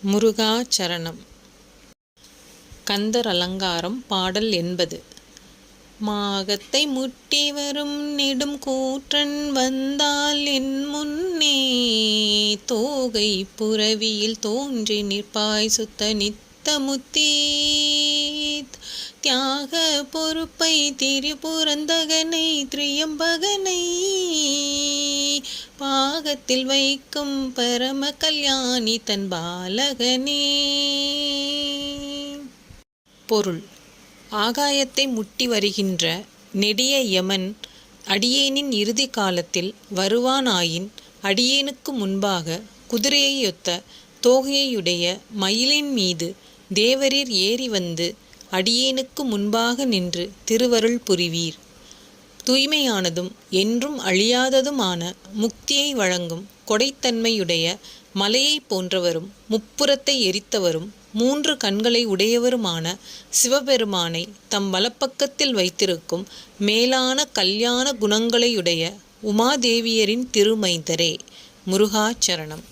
முருகாச்சரணம். கந்தர் அலங்காரம் பாடல் 80. மாகத்தை முட்டி வரும் நெடும் கூற்றன் வந்தால் என் முன்னே, தோகை புரவியில் தோன்றி நிற்பாய் சுத்த நித்த முத்தீத், தியாக பொறுப்பை திரிபுரந்தகனை திரியம்பகனை, பாகத்தில் வைக்கும் பரம கல்யாணி தன் பாலகனே. பொருள்: ஆகாயத்தை முட்டி வருகின்ற நெடிய யமன் அடியேனின் இறுதி காலத்தில் வருவானாயின், அடியேனுக்கு முன்பாக குதிரையையொத்த தோகையுடைய மயிலின் மீது தேவரீர் ஏறி வந்து அடியேனுக்கு முன்பாக நின்று திருவருள் புரிவீர். தூய்மையானதும் என்றும் அழியாததுமான முக்தியை வழங்கும் கொடைத்தன்மையுடைய மலையைப் போன்றவரும் முப்புறத்தை எரித்தவரும் 3 கண்களை உடையவருமான சிவபெருமானை தம் வலப்பக்கத்தில் வைத்திருக்கும் மேலான கல்யாண குணங்களையுடைய உமாதேவியரின் திருமைந்தரே. முருகாச்சரணம்.